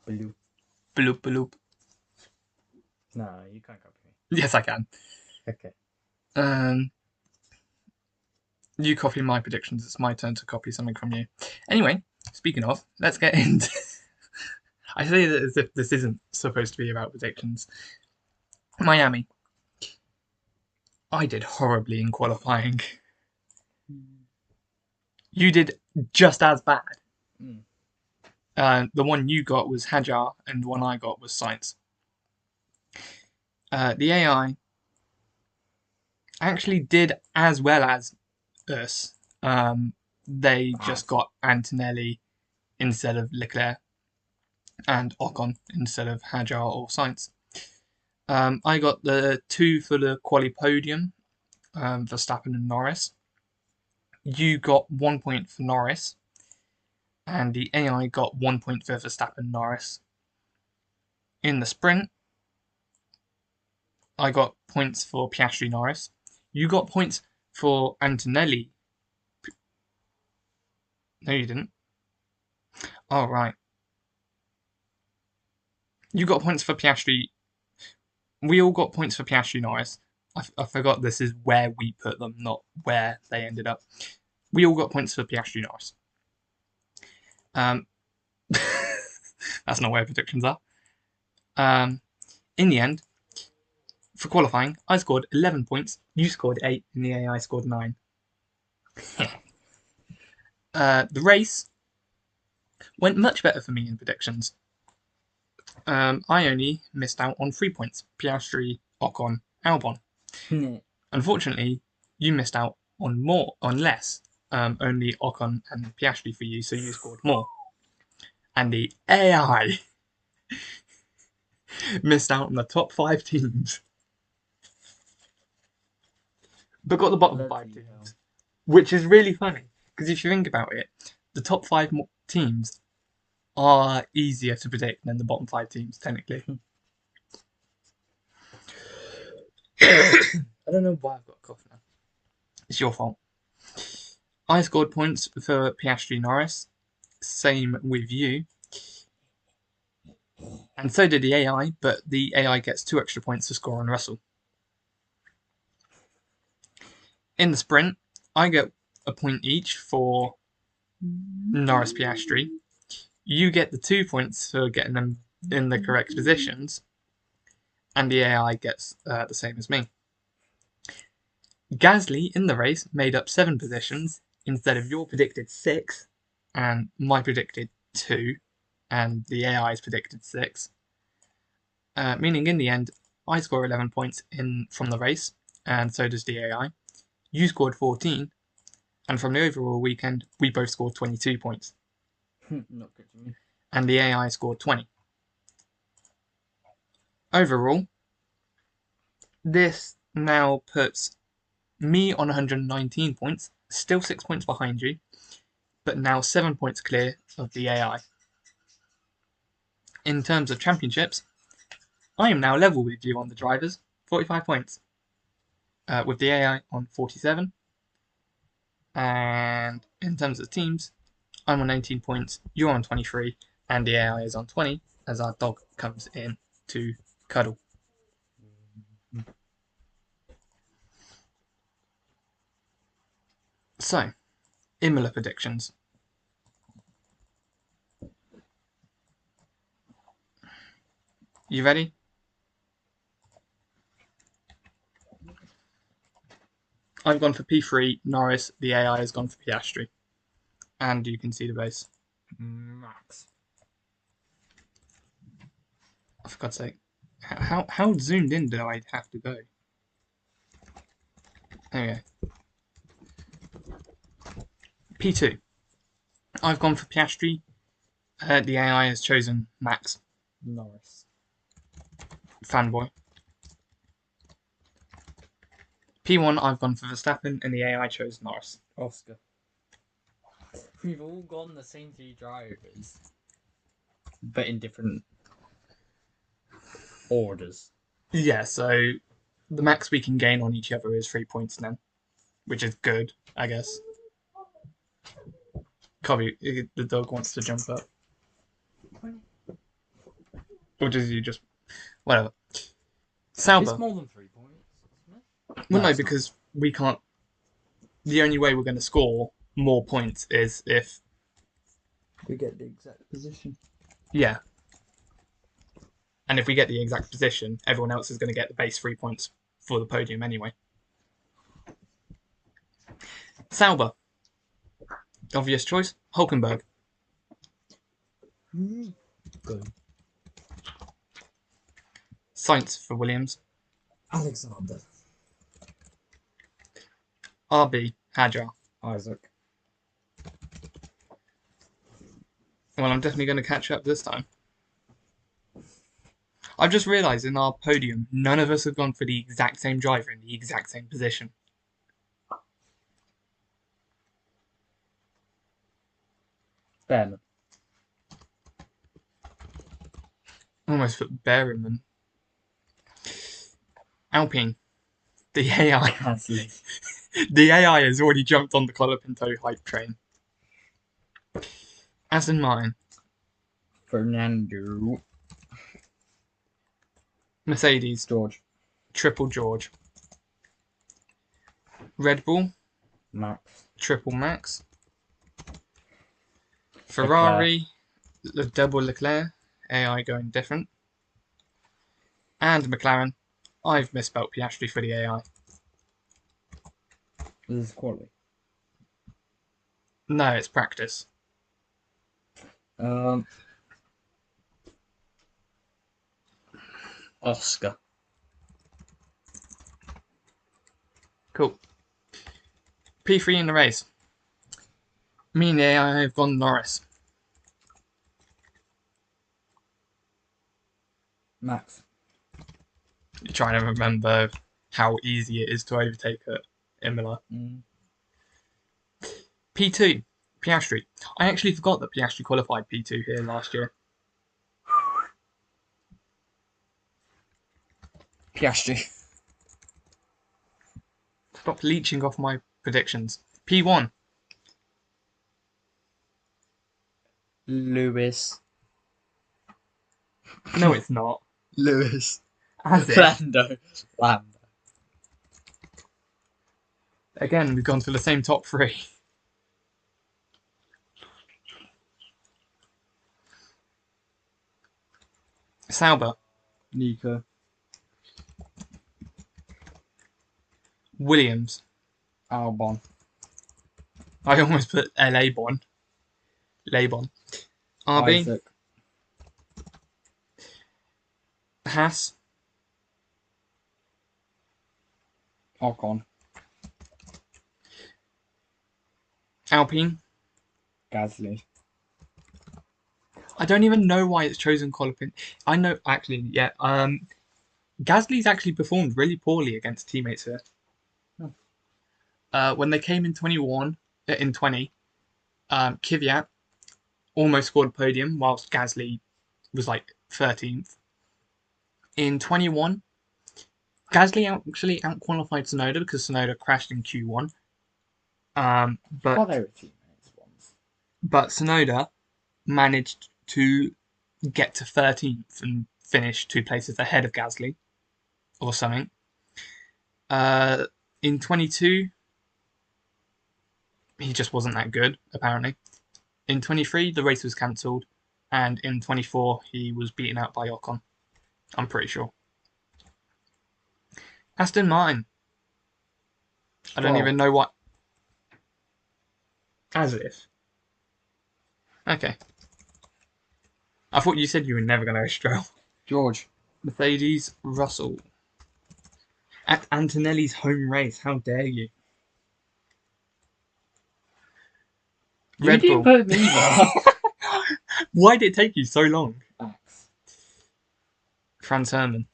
Bloop. Bloop bloop. No, you can't copy me. Yes, I can. Okay. You copy my predictions. It's my turn to copy something from you. Anyway, speaking of, let's get into. I say that as if this isn't supposed to be about predictions. Miami. I did horribly in qualifying. You did just as bad. Mm. The one you got was Hajar, and the one I got was Science. The AI actually did as well as us. They just got Antonelli instead of Leclerc and Ocon instead of Hajar or Science. I got the 2 for the quali podium, Verstappen and Norris. You got 1 point for Norris, and the AI got 1 point for Verstappen and Norris. In the sprint, I got points for Piastri Norris. You got points for Antonelli. No, you didn't. Oh, right. You got points for Piastri. We all got points for Piastri Norris. I forgot this is where we put them, not where they ended up. We all got points for Piastri Norris. That's not where predictions are. In the end, for qualifying, I scored 11 points. You scored 8, and the AI scored 9. The race went much better for me in predictions. I only missed out on 3 points. Piastri, Ocon, Albon. Unfortunately, you missed out on less. Only Ocon and Piastri for you, so you scored more. And the AI missed out on the top 5 teams, but got the bottom 5 teams, which is really funny because if you think about it, the top 5 teams are easier to predict than the bottom 5 teams, technically. I don't know why I've got a cough now. It's your fault. I scored points for Piastri Norris. Same with you. And so did the AI, but the AI gets 2 extra points to score on Russell. In the sprint, I get a point each for Norris Piastri. You get the 2 points for getting them in the correct positions, and the AI gets the same as me. Gasly in the race made up 7 positions instead of your predicted 6 and my predicted 2 and the AI's predicted 6. Meaning in the end, I score 11 points from the race, and so does the AI. You scored 14, and from the overall weekend, we both scored 22 points. Not good to me. And the AI scored 20. Overall, this now puts me on 119 points, still 6 points behind you, but now 7 points clear of the AI. In terms of championships, I am now level with you on the drivers, 45 points, with the AI on 47. And in terms of teams, I'm on 18 points, you're on 23, and the AI is on 20 as our dog comes in to cuddle. So, Emila predictions. You ready? I've gone for P3, Norris, the AI has gone for Piastri. And you can see the base. Max. Oh, for God's sake. How zoomed in do I have to go? There we go. P2. I've gone for Piastri. The AI has chosen Max. Norris. Fanboy. P1, I've gone for Verstappen, and the AI chose Norris. Oscar. We've all gone the same 3 drivers, but in different orders. Yeah, so the max we can gain on each other is 3 points then, which is good, I guess. Cobby, the dog wants to jump up. Or does you just whatever? It's Sauber. more than 3 points, isn't it? Well, no, it's not. because we can't. The only way we're going to score more points is if We get the exact position. yeah. And if we get the exact position, everyone else is going to get the base 3 points for the podium anyway. Sauber. Obvious choice. Hulkenberg. Good. Sainz for Williams. Alexander. RB. Hadjar. Isaac. Well, I'm definitely going to catch up this time. I've just realised in our podium, none of us have gone for the exact same driver in the exact same position. Ben. Almost put Berryman. Alpine. The AI. Gasly. The AI has already jumped on the Colapinto hype train. Aston Martin. Fernando. Mercedes. George. Triple George. Red Bull. Max. Triple Max. Ferrari. The double Leclerc. AI going different. And McLaren. I've misspelt Piastri for the AI. This is quality. No, it's practice. Oscar. Cool. P3 in the race. Me and the AI have gone Norris. Max. You're trying to remember how easy it is to overtake at Emila. P2. Piastri. I actually forgot that Piastri qualified P2 here last year. Piastri. Stop leeching off my predictions. P1. Lewis. No, it's not. Lewis. As it. Lando. Again, we've gone for the same top three. Sauber. Nico. Williams. Albon. I almost put Labon. RB. Isaac. Haas. Ocon. Alpine. Gasly. I don't even know why it's chosen Colapin. I know, actually, yeah. Gasly's actually performed really poorly against teammates here. When they came in 20, Kvyat almost scored a podium whilst Gasly was like 13th. In 21, Gasly actually out-qualified Tsunoda because Tsunoda crashed in Q1. Well, they were teammates once. But Tsunoda managed to get to 13th and finish 2 places ahead of Gasly or something. In 22, he just wasn't that good, apparently. In 23, the race was cancelled. And in 24, he was beaten out by Ocon. I'm pretty sure. Aston Martin. I don't even know what. As if. Okay. I thought you said you were never going to go Stroll. George. Mercedes, Russell. At Antonelli's home race, how dare you? You didn't put me there. Why did it take you so long? Max. Franz Hermann.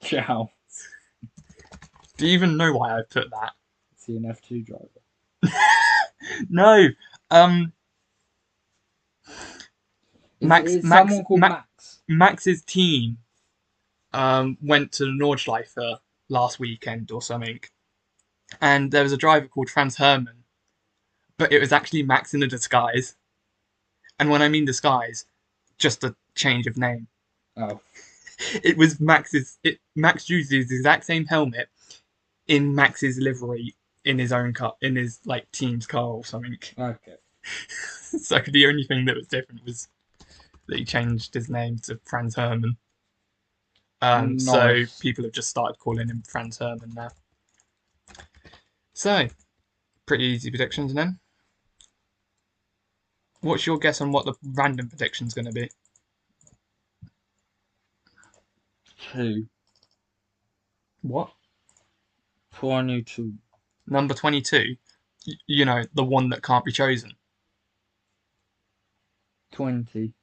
Ciao. Do you even know why I put that? Is he an F2 driver? No. Someone called Max. Max's team went to Nordschleife last weekend or something, and there was a driver called Franz Hermann, but it was actually Max in a disguise. And when I mean disguise, just a change of name. Oh. It was Max's. Max used his exact same helmet in Max's livery in his own car, in his like team's car or something. Okay. So the only thing that was different was that he changed his name to Franz Hermann. So Nice. people have just started calling him Franz Hermann now. So, pretty easy predictions then. What's your guess on what the random prediction's going to be? 2. What? 22. Number 22? You know, the one that can't be chosen. 20.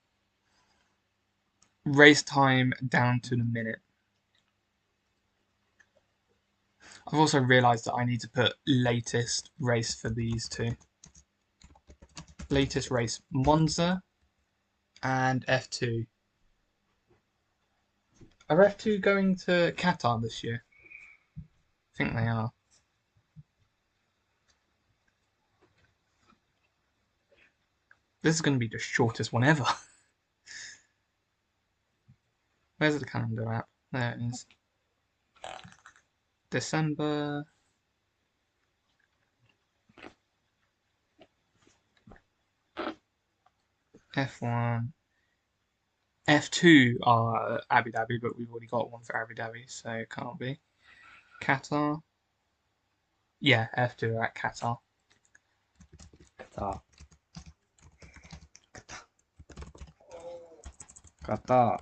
Race time down to the minute. I've also realised that I need to put latest race for these two. Latest race, Monza and F2. Are F2 going to Qatar this year? I think they are. This is going to be the shortest one ever. Where's the calendar app? There it is. December. F1. F2 are Abu Dhabi, but we've already got one for Abu Dhabi, so it can't be. Qatar. Yeah, F2 are at Qatar. Qatar.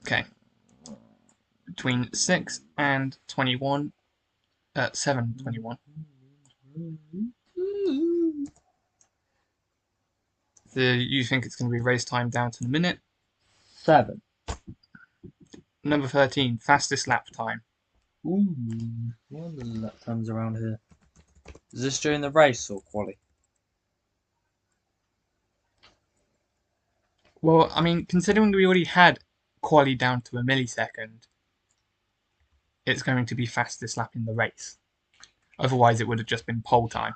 Okay. Between 6 and 21. 7 21. So you think it's going to be race time down to the minute? 7. Number 13, fastest lap time. Ooh. What are the lap times around here? Is this during the race or quali? Well, I mean, considering we already had quali down to a millisecond, it's going to be fastest lap in the race. Otherwise, it would have just been pole time.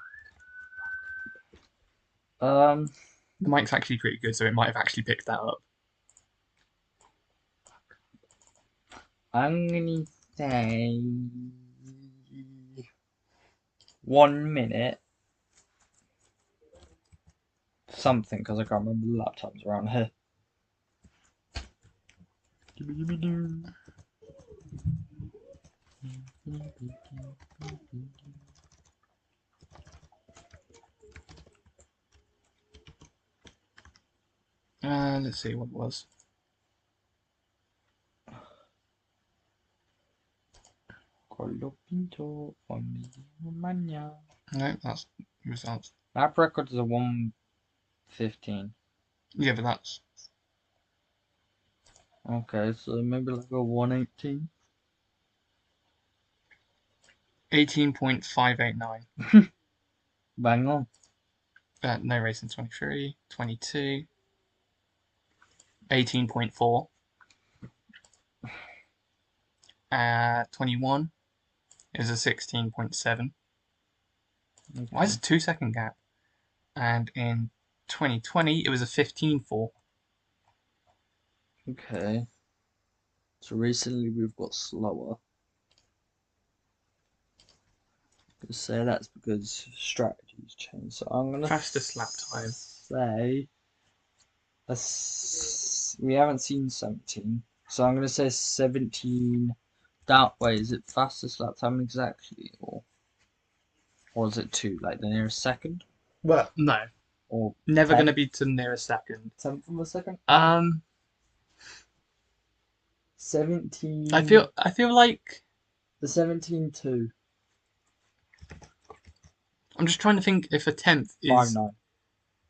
The mic's actually pretty good, so it might have actually picked that up. I'm gonna say 1 minute something because I can't remember the lap times around here. Let's see what it was. Collo Pinto, Emila Romagna. No, that's the results. Lap record is a 1:15. Yeah, but that's Okay, so maybe like a 1:18. 18.589. Bang on. No racing 23, 22, 18.4. 21 is a 16.7. Okay. Why is it a 2-second gap? And in 2020, it was a 15.4. Okay. So recently we've got slower. I'd say that's because strategies changed. So I'm gonna Fastest lap time. say we haven't seen 17. So I'm gonna say 17. Wait, is it fastest lap time exactly, or is it 2, like the nearest second? Well, no. Or Never 10? going to be to the nearest second. 10th of a second? 17. I feel like The 17-2. I'm just trying to think if a 10th is 5-9.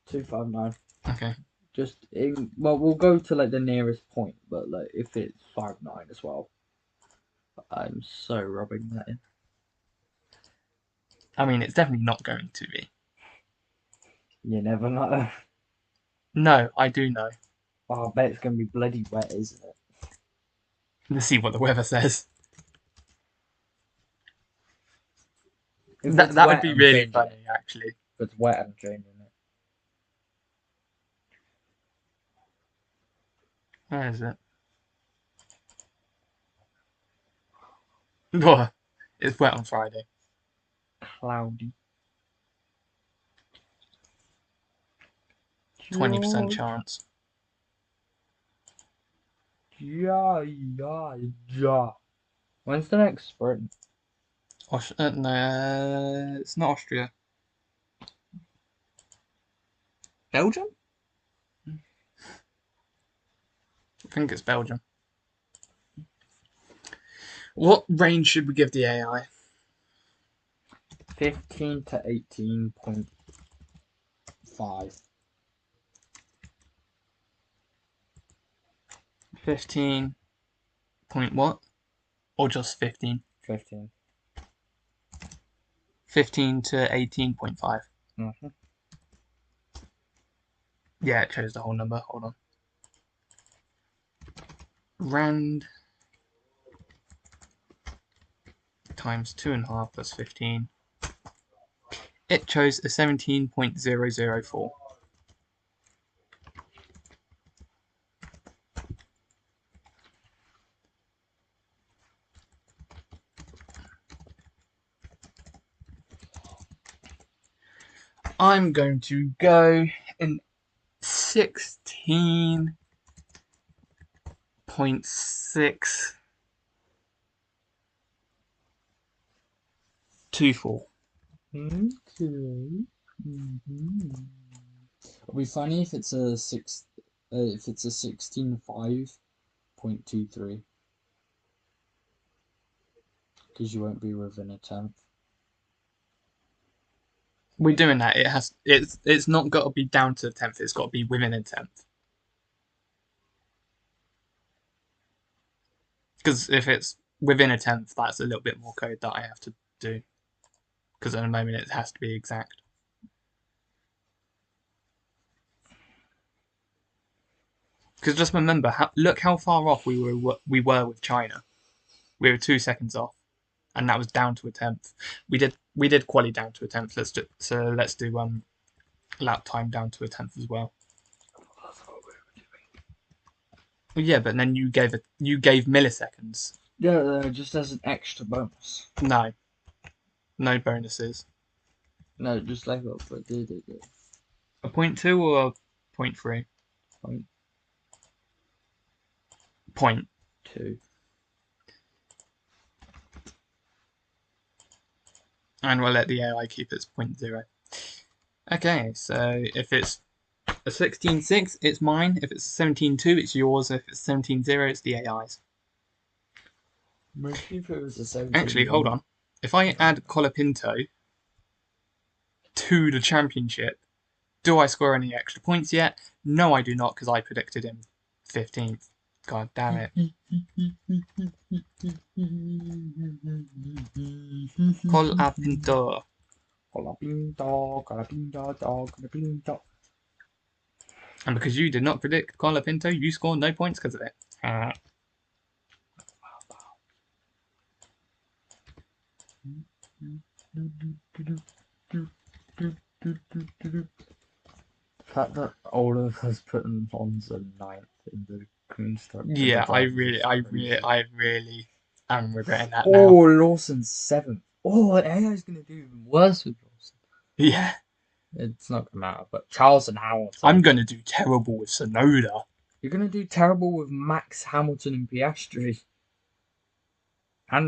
259. okay. Well, we'll go to like the nearest point, but like if it's 5-9 as well. I'm so rubbing that in. I mean, it's definitely not going to be. You never know. No, I do know. Oh, I bet it's gonna be bloody wet, isn't it? Let's see what the weather says. If That it's would wet, be I'm really changing funny, it. actually. If it's wet, I'm changing it. Where is it? Oh, it's wet on Friday. Cloudy. 20% chance. Yeah. When's the next sprint? No, it's not Austria. Belgium? I think it's Belgium. What range should we give the AI? 15 to 18.5. 15 point what? Or just 15? 15. 15 to 18.5. Mm-hmm. Yeah, it chose the whole number. Hold on. Rand times 2.5 plus 15. It chose a 17.004. I'm going to go in 16.624. Okay. Mm-hmm. It'll be funny if it's a 16.5.23, because you won't be within a tenth. We're doing that. It's not got to be down to the tenth. It's got to be within a tenth. Because if it's within a tenth, that's a little bit more code that I have to do. Because at the moment it has to be exact. Because just remember, look how far off we were with China. We were 2 seconds off, and that was down to a tenth. We did quali down to a tenth. Let's do lap time down to a tenth as well. That's what we were doing. Well, yeah, but then you gave milliseconds. Yeah, just as an extra bonus. No bonuses. No, just like what we did. A 0.2 or a 0.3? Point. 2. And we'll let the AI keep its 0.0. Okay, so if it's a 16.6, it's mine. If it's a 17.2, it's yours. If it's 17.0, it's the AI's. Maybe if it was a 17. Actually, hold on. If I add Colapinto to the championship, do I score any extra points yet? No, I do not, because I predicted him 15th. God damn it. Colapinto. And because you did not predict Colapinto, you scored no points because of it. The fact that all of us put on the 9th in the constructor. Yeah, I really am regretting that now. Oh, Lawson's 7th. Oh, AI's going to do even worse with Lawson. Yeah. It's not going to matter, but Charles and Hamilton. I'm going to do terrible with Sonoda. You're going to do terrible with Max, Hamilton, and Piastri.